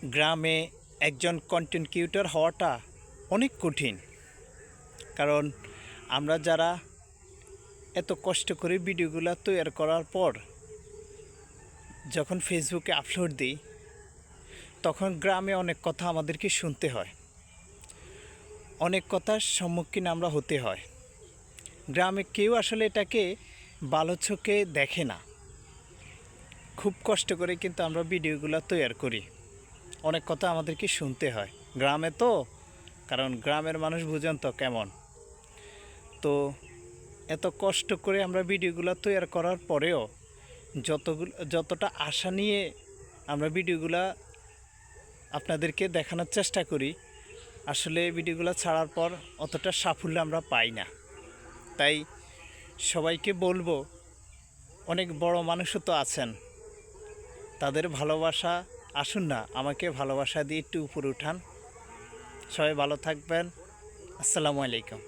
গ্রামে একজন content creator হওয়াটা অনেক কঠিন। কারণ আমরা যারা এত কষ্ট করে ভিডিওগুলো তৈরি করার পর যখন ফেসবুকে আপলোড দিই, তখন গ্রামে অনেক কথা আমাদেরকে শুনতে হয়, অনেক কথার সম্মুখীন আমরা হতে হয়। গ্রামে কেউ আসলে এটাকে ভালো চোখে দেখে না। খুব কষ্ট করে কিন্তু আমরা ভিডিওগুলো তৈরি করি, অনেক কথা আমাদেরকে শুনতে হয় গ্রামে তো। কারণ গ্রামের মানুষ বুঝেন তো কেমন। তো এত কষ্ট করে আমরা ভিডিওগুলো তৈরি করার পরেও যতটা আশা নিয়ে আমরা ভিডিওগুলো আপনাদেরকে দেখানোর চেষ্টা করি, আসলে ভিডিওগুলো ছাড়ার পর অতটা সাফল্য আমরা পাই না। তাই সবাইকে বলবো, অনেক বড় মানুষও তো আছেন, তাদের ভালোবাসা আসুন না আমাকে ভালোবাসা দিয়ে একটু উপরে উঠান। সবাই ভালো থাকবেন। আসসালামু আলাইকুম।